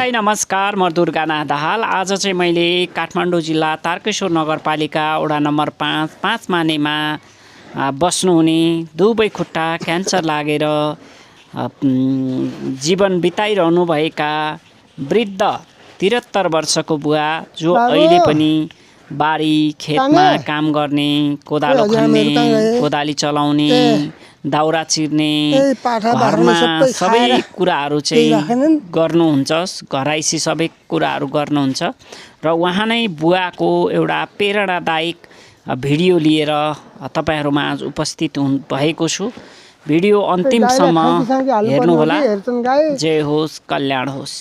नमस्कार, म दुर्गानाथ दाहाल। आज चाहिँ मैले काठमाडौँ जिल्ला तारकेश्वर नगरपालिका वडा नम्बर 5 मानेमा बस्नुहुने दुवै खुट्टा क्यान्सर लागेर जीवन बिताइरहनुभएका वृद्ध 73 वर्षको बुवा जो अहिले पनि बारी खेतमा काम गर्ने, कोदालो खन्ने, कोदाली चलाउने, दाउरा चिर्ने, घरमा सबै कुराहरू चाहिँ गर्नुहुन्छ, घराइसी सबै कुराहरू गर्नुहुन्छ र उहाँ नै बुवाको एउटा प्रेरणादायक भिडियो लिएर तपाईहरुमा आज उपस्थित भएको छु। भिडियो अन्तिमसम्म हेर्नुहोला। जय होस्, कल्याण होस्।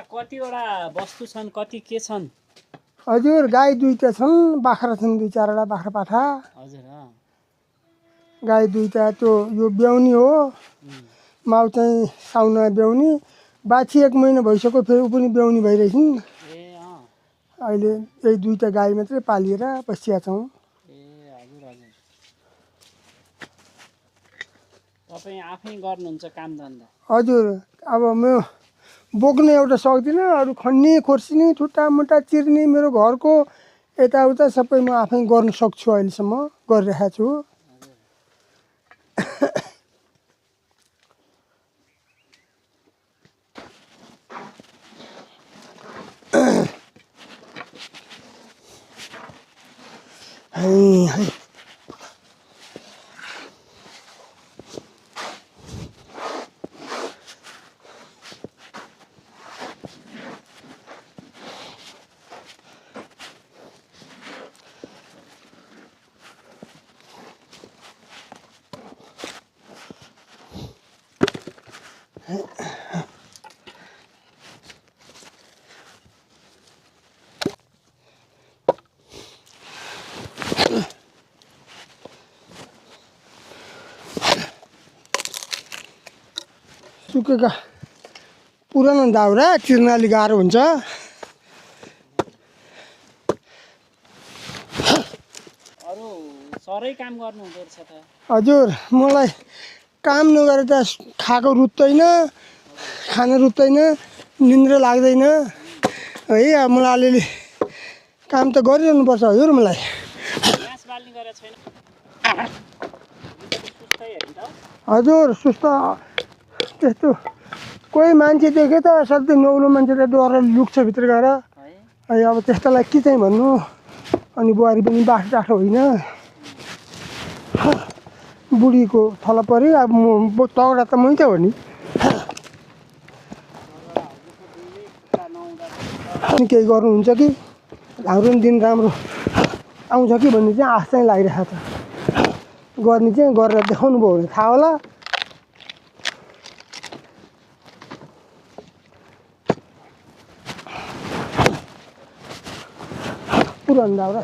कतिवटा वस्तु छन्, कति के छन्? हजुर, गाई दुईटा छन्, बाख्रा छन् दुई चारवटा, बाख्रा पाठा। हजुर, गाई दुईटा। त्यो यो ब्याउनी हो, माउ चाहिँ साउनमा ब्याउनी, बाछी 1 महिना भइसक्यो, फेरि ऊ पनि ब्याउनी भइरहेछन्। अहिले यही दुईटा गाई मात्रै पालिएर बसिया छौँ। तपाईं आफै गर्नुहुन्छ काम धन्दा? हजुर, अब म बोक्ने एउटा सक्दिनँ, अरू खन्ने, खोर्सिने, ठुटा मुटा चिर्ने, मेरो घरको यताउता सबै म आफै गर्न सक्छु, अहिलेसम्म गरिरहेको छु। सुकेका पुरानो दाउरा चिर्न अलि गाह्रो हुन्छ। अरू सरै काम गर्नुहुँदो रहेछ त? हजुर, मलाई काम नगरेर त खाएको रुच्दैन, खाना रुच्दैन, निन्द्रा लाग्दैन है। अब मलाई अलिअलि काम त गरिरहनुपर्छ हजुर। मलाई हजुर सुस्त त्यस्तो कोही मान्छे देखे त सधैँ नौलो मान्छे त डर लुक्छ भित्र गएर है। अब त्यस्तोलाई के चाहिँ भन्नु। अनि बुहारी पनि बाठो टाठो होइन, बुढीको थला पऱ्यो। अब म तगडा त मै त हो नि। अनि केही गर्नुहुन्छ कि हाम्रो दिन राम्रो आउँछ कि भन्ने चाहिँ आश चाहिँ लागिरहेको छ। गर्ने चाहिँ गरेर देखाउनु भयो भने थाहा होला। पुरानो दाउरा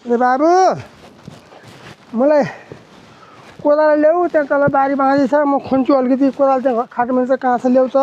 ए बाबु, मलाई कोदालो ल्याऊ, त्यहाँ तल बारी बाँझै छ, म खन्छु अलिकति। कोदालो चाहिँ खाटोमा चाहिँ कहाँ छ, ल्याउ त।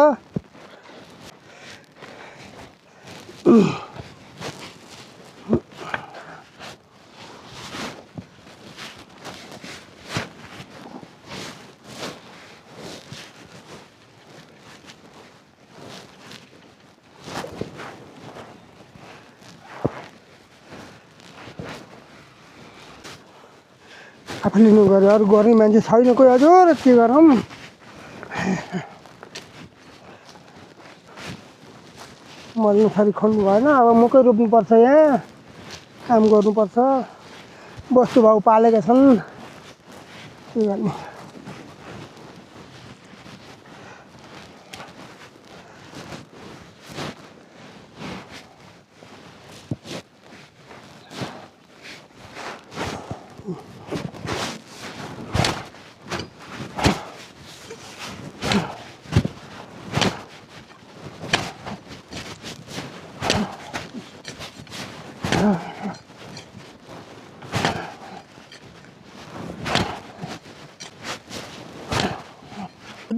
आफूले नगरे अरू गर्ने मान्छे छैन कोही हजुर, के गरौँ। मल्नु थरी खन्नु भएन। अब मकै रोप्नुपर्छ, यहाँ काम गर्नुपर्छ। वस्तु भाउ पालेका छन्, के गर्ने।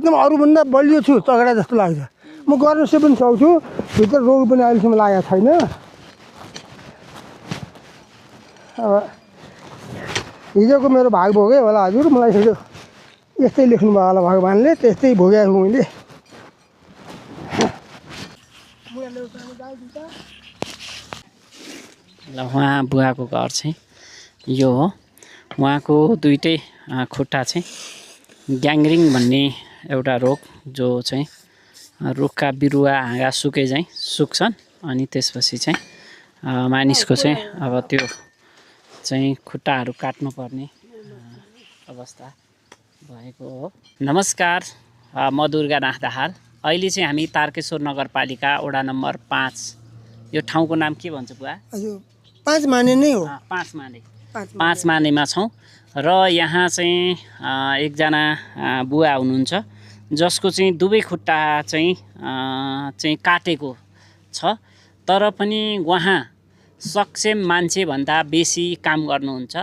एकदम अरूभन्दा बलियो छु तगडा जस्तो लाग्छ। म गर्न पनि सक्छु, भित्र रोग पनि अहिलेसम्म लागेको छैन। अब हिजोको मेरो भाग भोगेँ होला हजुर, मलाई हिजो यस्तै लेख्नुभयो होला भगवान्ले, त्यस्तै भोगेको छु मैले। ल उहाँ बुवाको घर चाहिँ यो हो। उहाँको दुइटै खुट्टा चाहिँ ग्याङ्ग्रिङ भन्ने एउटा रोग जो चाहिँ रुखका बिरुवा हाँगा सुके चाहिँ सुक्छन् अनि त्यसपछि चाहिँ मानिसको चाहिँ अब त्यो चाहिँ खुट्टाहरू काट्नुपर्ने अवस्था भएको हो। नमस्कार, म दुर्गानाथ दाहाल। अहिले चाहिँ हामी तारकेश्वर नगरपालिका वडा नम्बर 5, यो ठाउँको नाम के भन्छ बुवा? हजुर 5 माने नै हो। 5 मानेमा छौँ र यहाँ चाहिँ एकजना बुवा हुनुहुन्छ जसको चाहिँ दुवै खुट्टा चाहिँ काटेको छ, तर पनि उहाँ सक्षम मान्छेभन्दा बेसी काम गर्नुहुन्छ।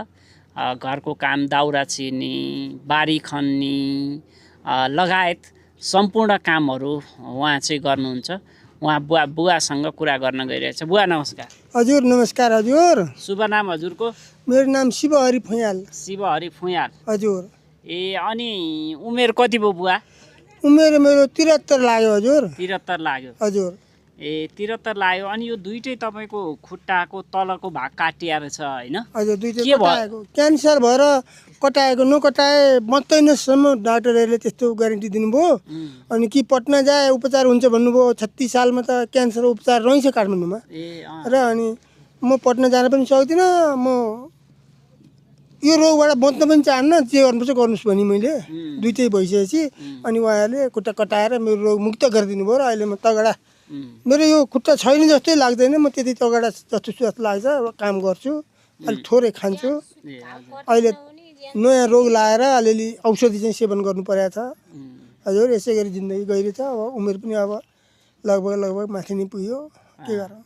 घरको काम, दाउरा चिर्ने, बारी खन्ने लगायत सम्पूर्ण कामहरू उहाँ चाहिँ गर्नुहुन्छ। उहाँ बुवासँग कुरा गर्न गइरहेछ। बुवा नमस्कार। हजुर नमस्कार हजुर। शुभ नाम हजुरको? मेरो नाम शिवहरि फुयाल। शिवहरि फुयाल हजुर। ए अनि उमेर कति भयो बुवा? उमेर मेरो 73 लाग्यो हजुर। 73 लाग्यो हजुर। ए 73 लाग्यो। अनि यो दुइटै तपाईँको खुट्टाको तलको भाग काटिएर छ होइन? हजुर दुइटै कटाएको, क्यान्सर भएर कटाएको, नकटाए बच्दैनसम्म डाक्टरहरूले त्यस्तो ग्यारेन्टी दिनुभयो। अनि कि पटना जाए उपचार हुन्छ भन्नुभयो। 36 सालमा त क्यान्सर उपचार रहेछ काठमाडौँमा। र अनि म पटना जान पनि सक्दिनँ, म यो रोगबाट बच्न पनि चाहन्न, जे गर्नुपर्छ गर्नुहोस् भने मैले दुइटै भइसकेपछि अनि उहाँहरूले खुट्टा कटाएर मेरो रोग मुक्त गरिदिनु भयो र अहिले म तगडा, मेरो यो खुट्टा छैन जस्तै लाग्दैन। म त्यति तगडा जस्तो लाग्छ, काम गर्छु, अलिक थोरै खान्छु। अहिले नयाँ रोग लाएर अलिअलि औषधि चाहिँ सेवन गर्नु परेको छ हजुर। यसै गरी जिन्दगी गइरहेछ। अब उमेर पनि अब लगभग माथि नै पुग्यो, के गरौँ।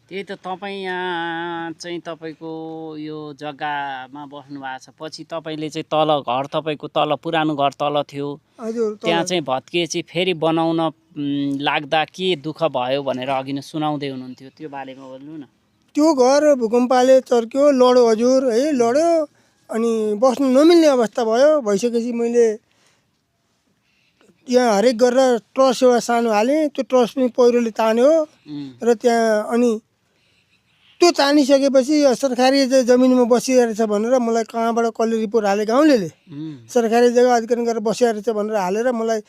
त्यही त तपाईँ यहाँ चाहिँ तपाईँको यो जग्गामा बस्नु भएको छ, पछि तपाईँले चाहिँ तल घर, तपाईँको तल पुरानो घर तल थियो हजुर, त्यहाँ चाहिँ भत्किएपछि फेरि बनाउन लाग्दा के दुःख भयो भनेर अघि नै सुनाउँदै हुनुहुन्थ्यो, त्यो बारेमा बोल्नु न। त्यो घर भूकम्पले चर्क्यो, लड्यो हजुर है, लड्यो अनि बस्नु नमिल्ने अवस्था भयो। भइसकेपछि मैले त्यहाँ हरेक गरेर ट्रस एउटा सानो हालेँ, त्यो ट्रस पनि पहिरोले तान्यो र त्यहाँ अनि त्यो तानिसकेपछि सरकारी जमिनमा बसिरहेछ भनेर मलाई कहाँबाट कसले रिपोर्ट हाले, गाउँले सरकारी जग्गा अधिग्रहण गरेर बसिरहेछ भनेर हालेर मलाई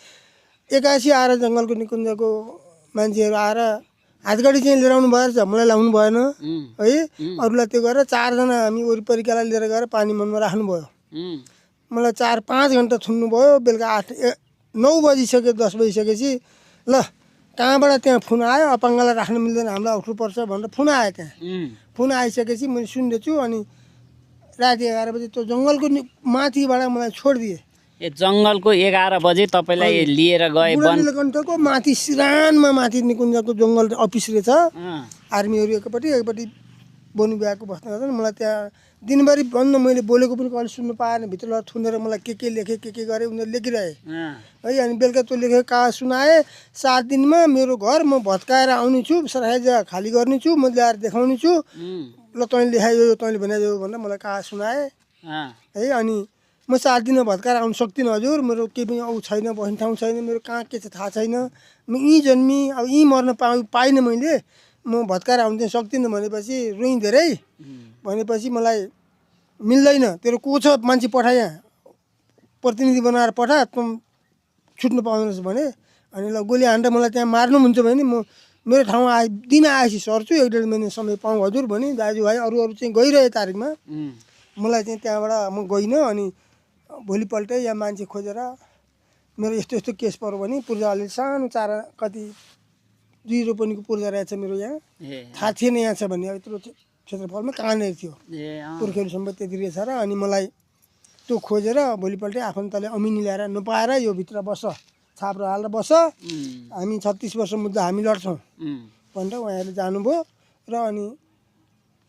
81 आएर जङ्गलको निकुञ्जको मान्छेहरू आएर हातगाडी चाहिँ लिएर आउनु भएछ, मलाई लाउनु भएन है। अरूलाई त्यो गरेर 4 जना हामी वरिपरिकालाई लिएर गएर पानी मुहानमा राख्नुभयो। मलाई 4-5 घन्टा थुन्नु भयो। बेलुका 8-9 बजिसक्यो, 10 बजिसकेपछि ल कहाँबाट त्यहाँ फोन आयो, अपाङ्गलाई राख्न मिल्दैन, हामीलाई अप्ठ्यारो पर्छ भनेर फोन आयो। त्यहाँ फोन आइसकेपछि मैले सुन्दैछु अनि राति 11 बजी त्यो जङ्गलको माथिबाट मलाई छोडिदिए। ए जङ्गलको 11 बजे तपाईँलाई लिएर गए नीलकण्ठको माथि सिरानमा, माथि निकुञ्जको जङ्गल अफिस रहेछ, आर्मीहरू एकपट्टि बनु बिहाको बस्न गर्छन्। मलाई त्यहाँ दिनभरि बन्द, मैले बोलेको पनि कहिले सुन्नु पाएन। भित्र लगेर थुनेर मलाई के लेखेँ, के गरेँ उनीहरू लेखिरहे है। अनि बेलुका त्यो लेखेको कागज सुनाएँ। 7 दिनमा मेरो घर म भत्काएर आउने छु, सरकारी जग्गा खाली गर्ने छु, म ल्याएर देखाउने छु, ल तैँले लेखायो, तैँले बनाइदियो भनेर मलाई कागज सुनाएँ है। अनि म 7 दिनमा भत्काएर आउनु सक्दिनँ हजुर, मेरो केही पनि छैन, बस्ने ठाउँ छैन, मेरो कहाँ के छ थाहा छैन, म यहीँ जन्मी, अब यहीँ मर्न पाइनँ मैले, म भत्काएर आउनु चाहिँ सक्दिनँ भनेपछि रुइँ धेरै। भनेपछि मलाई मिल्दैन, तेरो को छ मान्छे पठा, यहाँ प्रतिनिधि बनाएर पठा, त छुट्नु पाउँदैनस् भने। अनि ल गोली हान्दा मलाई त्यहाँ मार्नुहुन्छ भने म मेरो ठाउँ दिन आएपछि सर्छु, 1-1.5 महिना समय पाऊँ हजुर भने। दाजुभाइ अरू चाहिँ गइरहे तारिकमा, मलाई चाहिँ त्यहाँबाट म गइनँ। अनि भोलिपल्टै यहाँ मान्छे खोजेर मेरो यस्तो केस पऱ्यो भने पूर्जा अलि सानो 4 कति 2 रोपनीको पूर्जा रहेछ मेरो यहाँ, थाहा थिएन यहाँ छ भन्ने। अब यत्रो क्षेत्रफलमा कहाँनिर थियो, पुर्खेली सम्पत्ति त्यति रहेछ र। अनि मलाई त्यो खोजेर भोलिपल्टै आफन्तले अमिनी ल्याएर नपाएर यो भित्र बस, छाप्रो हालेर बस, हामी 36 वर्ष मुद्दा हामी लड्छौँ भनेर उहाँहरूले जानुभयो। र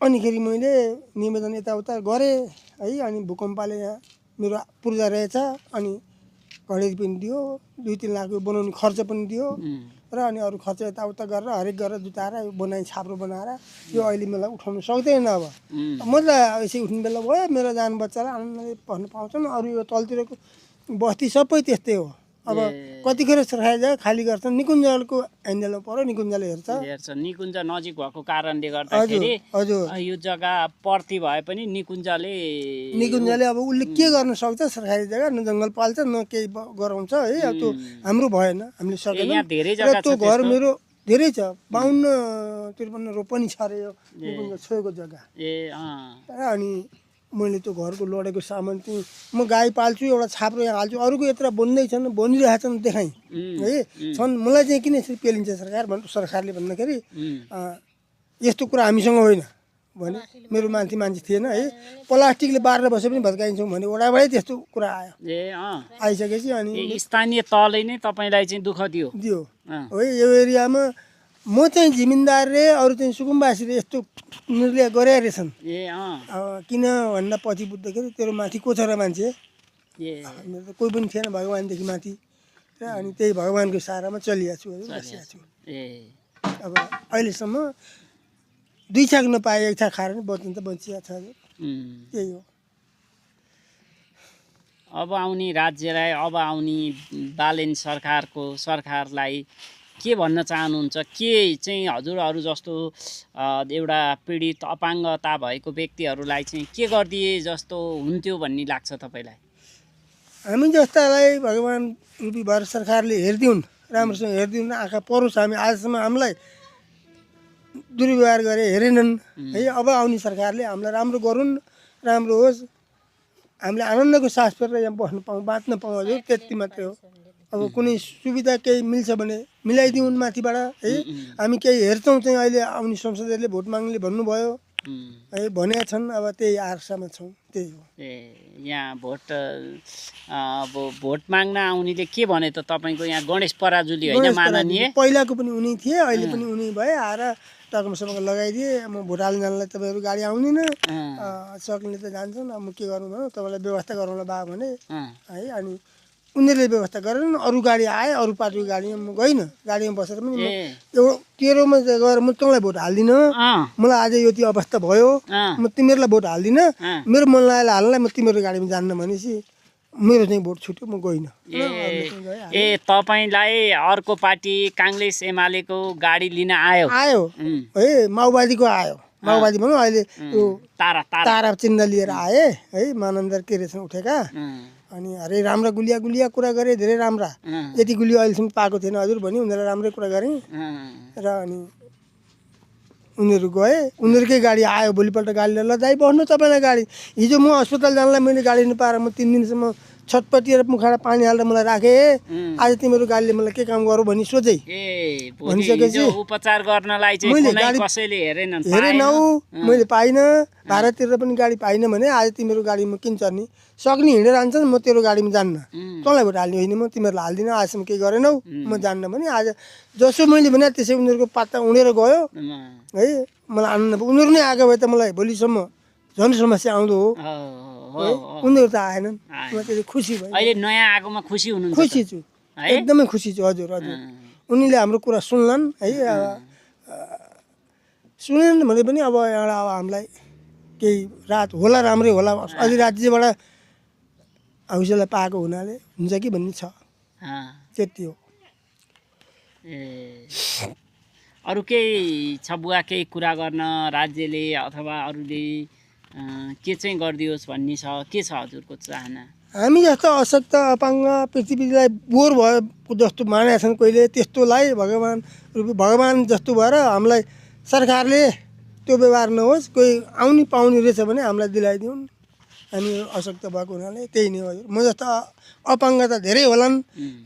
अनिखेरि मैले निवेदन यताउता गरेँ है। अनि भूकम्पले यहाँ मेरो पूर्जा रहेछ, अनि घडेरी पनि दियो 2-3 लाख बनाउने खर्च पनि दियो र अनि अरू खर्च यताउता गरेर हरेक गरेर जुटाएर बनाइ छाप्रो बनाएर यो अहिले मलाई उठाउन सक्दैन अब म त यसै उठ्ने बेला भयो मेरो जान बच्चालाई आनन्दले बस्न पाउँछन् अरू यो तलतिरको बस्ती सबै त्यस्तै हो अब कतिखेर सरकारी जग्गा खाली गर्छन् निकुञ्जको एन्जलमा पर्यो निकुञ्जले हेर्छ निकुञ्ज नजिक भएको कारणले गर्दाखेरि यो जग्गा पर्ती भए पनि निकुञ्जले अब उसले के गर्न सक्छ सरकारी जग्गा न जङ्गल पाल्छ न केही गराउँछ है अब त्यो हाम्रो भएन हामीले सकेन त्यो घर मेरो धेरै छ 52-53 रोपनी छ रे यो निकुञ्ज छोएको जग्गा अनि मैले त्यो घरको लडेको सामान चाहिँ म गाई पाल्छु एउटा छाप्रो यहाँ हाल्छु अरूको यत्र बन्दैछन् बनिरहेछन् देखाएँ है छन् मलाई चाहिँ किन यसरी पेलिन्छ सरकारले भन्दाखेरि यस्तो कुरा हामीसँग होइन भने मेरो मान्छे थिएन है प्लास्टिकले बारेर बसे पनि भत्काइन्छौँ भने वडाबाटै त्यस्तो कुरा आयो आइसकेपछि अनि स्थानीय तहले नै तपाईँलाई चाहिँ दुःख दियो है यो एरियामा म चाहिँ जिमिनदार रे अरू चाहिँ सुकुम्बासीले यस्तो निर्णय गरे रहेछन् किन भन्दा पछि बुझ्दाखेरि तेरो माथि को छ र मान्छे मेरो त कोही पनि थिएन भगवान्देखि माथि र अनि त्यही भगवान्को सहारामा चलिरहेको छु बसिरहेको छु अब अहिलेसम्म 2 छाक नपाए 1 छाक खाएर नि बच्नु त बचिरहेको छ त्यही हो अब आउने राज्यलाई अब आउने बालेन सरकारलाई के भन्न चाहनुहुन्छ के चाहिँ हजुरहरू जस्तो एउटा पीडित अपाङ्गता भएको व्यक्तिहरूलाई चाहिँ के गरिदिए जस्तो हुन्थ्यो भन्ने लाग्छ तपाईँलाई हामी जस्तालाई भगवान रूपी भारत सरकारले हेरिदिउन् राम्रोसँग हेरिदिउन् आँखा परोस् हामी आजसम्म हामीलाई दुर्व्यवहार गरे हेरेनन् है अब आउने सरकारले हामीलाई राम्रो गरून् राम्रो होस् हामीले आनन्दको सास फेरेर यहाँ बस्न पाऊँ बाँच्न पाऊँ हजुर त्यति मात्रै हो अब कुनै सुविधा केही मिल्छ भने मिलाइदिउन् माथिबाट है हामी केही हेर्छौँ चाहिँ अहिले आउने संसदहरूले भोट माग्नेले भन्नुभयो है भनेका छन् अब त्यही आशामा छौँ त्यही हो यहाँ भोट माग्न आउनेले के भने त तपाईँको यहाँ गणेश पराजुली होइन माननीय पहिलाको पनि उनी थिए अहिले पनि उनी भए आएर टकमसँग लगाइदिए म भोट हाल्न जानलाई तपाईँहरू गाडी आउँदिन सक्ने त जान्छन् अब म के गरौँ भनौँ तपाईँलाई व्यवस्था गराउन भयो भने है अनि उनीहरूले व्यवस्था गरेन अरू गाडी आए अरू पार्टीको गाडीमा म गइनँ गाडीमा बसेर पनि एउटा तेरोमा गएर म तँलाई भोट हाल्दिनँ मलाई आज यो त्यो अवस्था भयो म तिमीहरूलाई भोट हाल्दिनँ मेरो मन लागेर हाल्नलाई म तिम्रो गाडीमा जान्न भनेपछि मेरो चाहिँ भोट छुट्यो म गइनँ तपाईँलाई अर्को पार्टी काङ्ग्रेस एमालेको गाडी लिन आयो है माओवादीको आयो माओवादी भनौँ अहिले त्यो तारा चिन्ह लिएर आए है मानन्दर के रहेछन् उठेका अनि अरे राम्रा गुलिया कुरा गरे धेरै राम्रा यति गुलियो अहिलेसम्म पाएको थिएन हजुर भने उनीहरूलाई राम्रै कुरा गरेँ र अनि उनीहरू गए उनीहरूकै गाडी आयो भोलिपल्ट गाडीले ल जाई बस्नु तपाईँलाई गाडी हिजो म अस्पताल जानलाई मैले गाडी नपाएर म 3 दिनसम्म छटपटिएर मुखाबाट पानी हालेर मलाई राखेँ आज तिम्रो गाडीले मलाई के काम गरौँ भनी सोचेँ भनिसकेपछि उपचार गर्नलाई चाहिँ मैले गाडी कसैले हेरेनन् मैले पाइनँ भाडातिर पनि गाडी पाइनँ भने आज तिम्रो गाडीमा किन चढ्ने सक्ने हिँडेर आन्छन् म तेरो गाडीमा जान्न तँलाई भोट हाल्ने होइन म तिमीहरूलाई हाल्दिनँ आजसम्म केही गरेनौ म जान्न भने आज जसो मैले भने त्यसै उनीहरूको पात्ता उडेर गयो है मलाई आनन्द उनीहरू नै आएको भए त मलाई भोलिसम्म झन् समस्या आउँदो हो उनीहरू त आएनन् म त्यति खुसी भयो अहिले नयाँ आएकोमा खुसी हुनुहुन्छ खुसी छु एकदमै खुसी छु हजुर उनीले हाम्रो कुरा सुन्लान् है सुनेन भने पनि अब एउटा अब हामीलाई केही रात होला राम्रै होला अलि राज्यबाट हौसला पाएको हुनाले हुन्छ कि भन्ने छ त्यति हो अरू केही छ बुवा केही कुरा गर्न राज्यले अथवा अरूले के चाहिँ गरिदियोस् भन्ने छ के छ हजुरको चाहना हामी जस्तो अशक्त अपाङ्ग पृथ्वीलाई बोर भएको जस्तो मानेका छन् कोहीले त्यस्तोलाई भगवान जस्तो भएर हामीलाई सरकारले त्यो व्यवहार नहोस् कोही आउने पाउने रहेछ भने हामीलाई दिलाइदिउन् हामी अशक्त भएको हुनाले त्यही नै हो म जस्तो अपाङ्गता धेरै होलान्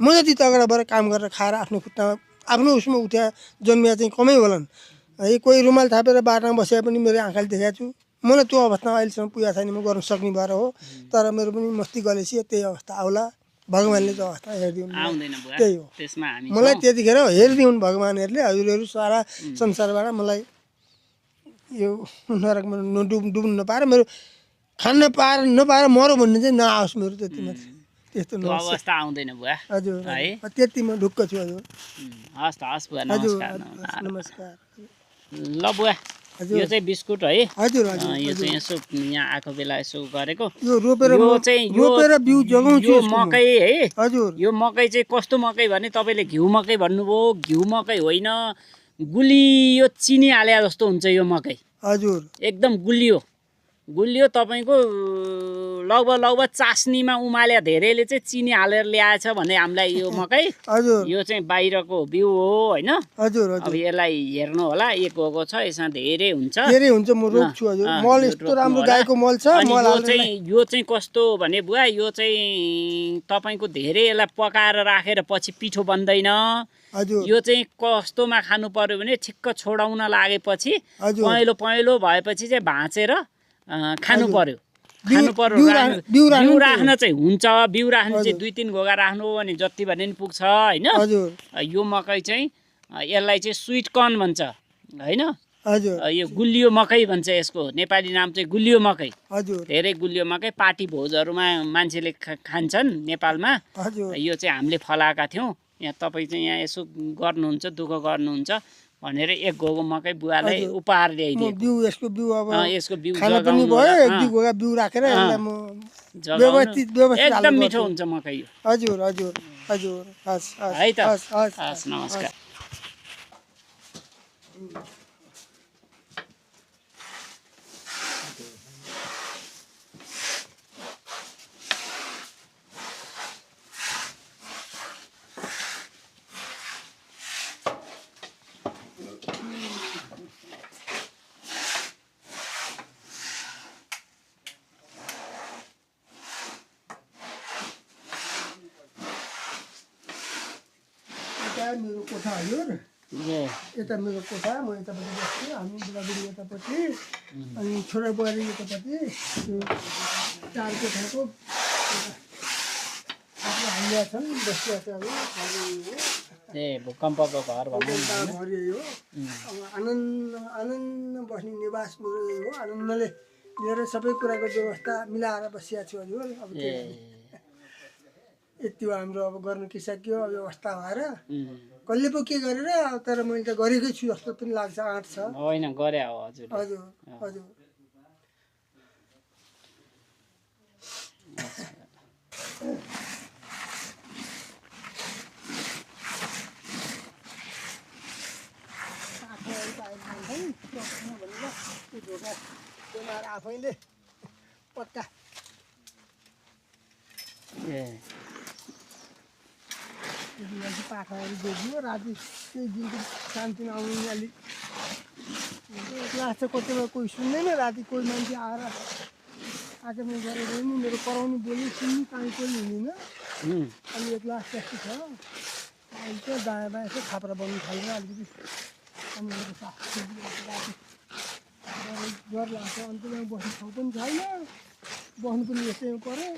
म जति तगडा भएर काम गरेर खाएर आफ्नो खुट्टामा आफ्नो उसमा उठ्या जन्मिया चाहिँ कमै होलान् है कोही रुमाल थापेर बाटामा बसेर पनि मेरो आँखाले देखाएको छु मलाई त्यो अवस्थामा अहिलेसम्म पुगेको छैन म गर्न सक्ने भएर हो तर मेरो पनि मस्ती गलेपछि त्यही अवस्था आउला भगवान्ले त्यो अवस्था हेरिदिउन् त्यही हो मलाई त्यतिखेर हेरिदिउन् भगवान्हरूले हजुरहरू सारा संसारबाट मलाई यो नरकमा डुब्नु नपाएर मेरो खान नपाएर मरो भन्ने चाहिँ नआओस् मेरो त्यति मात्रै त्यस्तो त्यो अवस्था आउँदैन बुवा हजुर है त्यति म ढुक्क छु हजुर हस् त हस् बुवा हजुर नमस्कार नमस्कार ल बुवा यो चाहिँ बिस्कुट है हजुर यो चाहिँ यसो यहाँ आएको बेला यसो गरेको यो रोपेर यो चाहिँ रोपेर बिउ जगाउँछु यो मकै है हजुर यो मकै चाहिँ कस्तो मकै भने तपाईँले घिउ मकै भन्नुभयो घिउ मकै होइन गुलियो चिनी हाले जस्तो हुन्छ यो मकै हजुर एकदम गुलियो तपाईँको लगभग चास्नीमा उमाले धेरैले चाहिँ चिनी हालेर ल्याएछ भने हामीलाई यो मकै हजुर यो चाहिँ बाहिरको बिउ हो होइन हजुर अब यसलाई हेर्नु होला एक गएको छ यसमा धेरै हुन्छ धेरै हुन्छ म रोप्छु हजुर मल यस्तो राम्रो गाईको मल छ अनि मल यो चाहिँ कस्तो भने बुवा यो चाहिँ तपाईँको धेरै यसलाई पकाएर राखेर पछि पिठो बन्दैन हजुर यो चाहिँ कस्तोमा खानु पर्यो भने ठिक्क छोडाउन लागेपछि हजुर पहेँलो भएपछि चाहिँ भाँचेर खानु पर्यो बिउ राख्न चाहिँ हुन्छ बिउ राख्नु चाहिँ 2-3 घोगा राख्नु भने जति भने नि पुग्छ होइन यो मकै चाहिँ यसलाई चाहिँ स्विट कर्न भन्छ होइन यो गुलियो मकै भन्छ यसको नेपाली नाम चाहिँ गुलियो मकै धेरै गुलियो मकै पार्टी भोजहरूमा मान्छेले खान्छन् नेपालमा यो चाहिँ हामीले फलाएका थियौँ यहाँ तपाईँ चाहिँ यहाँ यसो गर्नुहुन्छ दुःख गर्नुहुन्छ भनेर एक घोगो मकै बुवालाई उपहार ल्याइदिएको यसको बिउ एकदम मिठो हुन्छ मकै यो हजुर हजुर हजुर है त हस् नमस्कार मेरो कोठा हजुर यता मेरो कोठा म यतापट्टि बस्छु हामी बुढाबुढी यतापट्टि अनि छोरा बुहारी यतापट्टि चार कोठाको हालिया छन् बसिरहेको ए भूकम्पको घर भनौँ घर यही हो अब आनन्द बस्ने निवास मेरो यही हो आनन्दले लिएर सबै कुराको व्यवस्था मिलाएर बसिया छु हजुर अब यति हो हाम्रो अब गर्नु के सक्यो व्यवस्था भएर कसले पो के गरेर तर मैले त गरेकै छु जस्तो पनि लाग्छ आँट छ होइन गरे हो हजुर हजुर हजुर आफैले पक्का पाखाहरू बेच्यो राति त्यही दिनको शान्तिमा आउनु अलिक क्लास चाहिँ कतिमा कोही सुन्दैन राति कोही मान्छे आएर आक्रमण गरेर नि मेरो कराउनु बोल्नु सुन्नु काहीँ कोही हुँदैन अनि एक क्लास जस्तो छ अहिले चाहिँ दायाँ बायाँ यसो खाप्रा बन्नु थाल्यो अलिकति अनि डर लाग्छ अन्त यहाँ बस्ने ठाउँ पनि छैन बस्नु पनि यस्तैमा पऱ्यो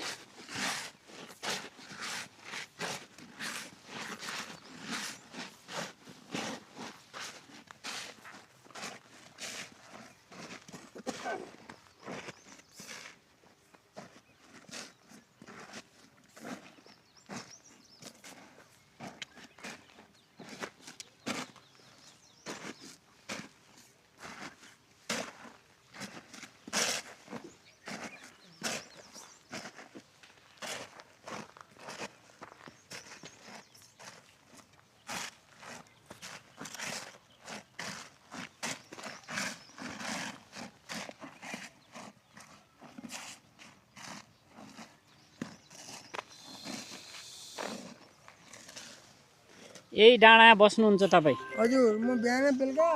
यही डाँडा बस्नुहुन्छ तपाईँ हजुर म बिहान बेलुका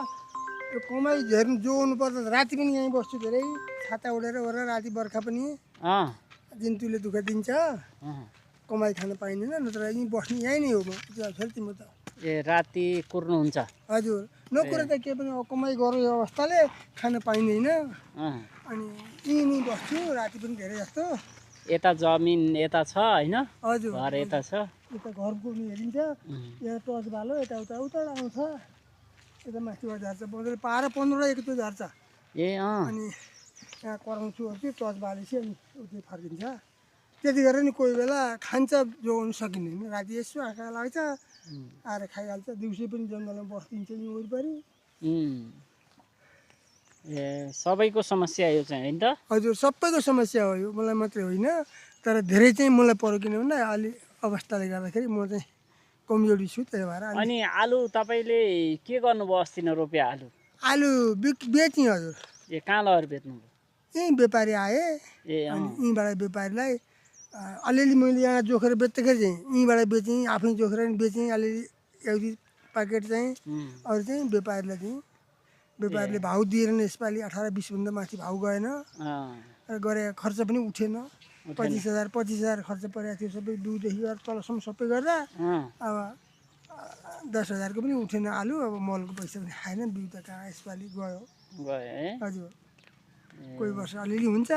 यो कमाइ झेर्नु जोड्नु पर्दा राति पनि यहीँ बस्छु धेरै छाता उडेर ओरेर राति बर्खा पनि जिन्तुले दुःख दिन्छ कमाइ खान पाइँदैन नत्र यहीँ बस्ने यहीँ नै हो म फेरि तिम्रो त ए राति कुर्नुहुन्छ हजुर नकुरे त के पनि कमाइ गरौँ यो अवस्थाले खान पाइँदैन अनि यहीँ नै बस्छु राति पनि धेरै जस्तो यता जमिन यता छ होइन हजुर घर यता छ यता घरको पनि हेरिन्छ यहाँ टर्च भालो यताउता उता आउँछ यता माथिबाट झार्छ बजारे पाएर 15 एकचोटि झार्छ ए अनि यहाँ कराउँछु टर्च बालेपछि अनि उतै फर्किन्छ त्यति गरेर नि कोही बेला खान्छ जोगाउनु सकिँदैन राति यसो आँखा लाग्छ आएर खाइहाल्छ दिउँसो पनि जङ्गलमा बस्दिन्छ नि वरिपरि ए सबैको समस्या यो चाहिँ होइन त हजुर सबैको समस्या हो यो मलाई मात्रै होइन तर धेरै चाहिँ मलाई पऱ्यो किनभने अलि अवस्थाले गर्दाखेरि म चाहिँ कमजोरी छु त्यही भएर अनि आलु तपाईँले के गर्नुभयो अस्ति नै रोपे आलु आलु बेच्ने हजुर ए कहाँ लगेर बेच्नुभयो यहीँ व्यापारी आए ए अनि यहीँबाट व्यापारीलाई अलिअलि मैले यहाँ जोखेर बेच्दाखेरि चाहिँ यहीँबाट बेचेँ आफै जोखेर पनि बेचेँ अलिअलि एक दुई प्याकेट चाहिँ अरू चाहिँ व्यापारीलाई चाहिँ व्यापारीले भाउ दिएर नै यसपालि 18-20 माथि भाउ गएन र गरे खर्च पनि उठेन 25,000 खर्च परेको थियो सबै बिउदेखि गरेर तलसम्म सबै गरेर अब 10,000को पनि उठेन आलु अब मलको पैसा पनि खाएन बिउ त कहाँ यसपालि गयो हजुर कोही वर्ष अलिअलि हुन्छ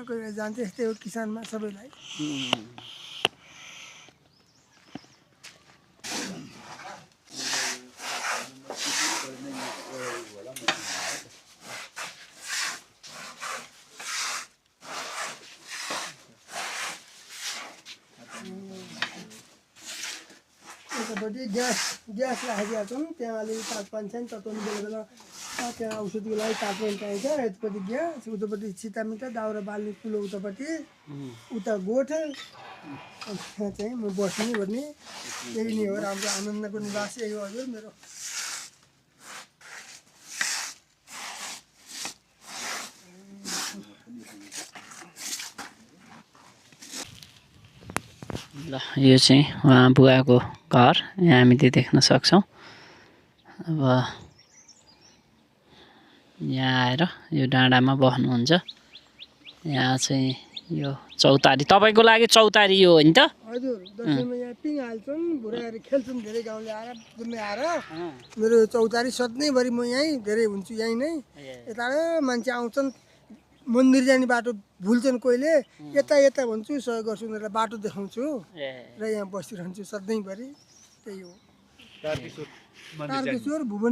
कोही बेला जान्छ यस्तै हो किसानमा सबैलाई यतापट्टि ग्यास राखिदिएको छौँ त्यहाँ अलिअलि तापमान छ नि तताउनु बेला बेला त्यहाँ औषधिको लागि तापमान चाहिन्छ यतापट्टि ग्यास उतापट्टि छिटामिटा दाउरा बाल्ने कुलो उतापट्टि उता गोठ त्यहाँ चाहिँ म बस्ने भन्ने यही नै हो राम्रो आनन्दको निवास यही हो हजुर मेरो ल यो चाहिँ उहाँ बुवाको घर यहाँ हामीले देख्न सक्छौँ अब यहाँ आएर यो डाँडामा बस्नुहुन्छ यहाँ चाहिँ यो चौतारी तपाईँको लागि चौतारी हो होइन त हजुर दसैँमा यहाँ पिङ हाल्छन् भुराएर खेल्छन् धेरै गाउँले आएर जम्मै आएर मेरो चौतारी सधैँभरि म यहीँ धेरै हुन्छु यहीँ नै यता मान्छे आउँछन् मन्दिर जाने बाटो भुल्छन् कोहीले यता यता भन्छु सहयोग गर्छु उनीहरूलाई बाटो देखाउँछु र यहाँ बसिरहन्छु सधैँभरि त्यही हो तारकेश्वर भुवन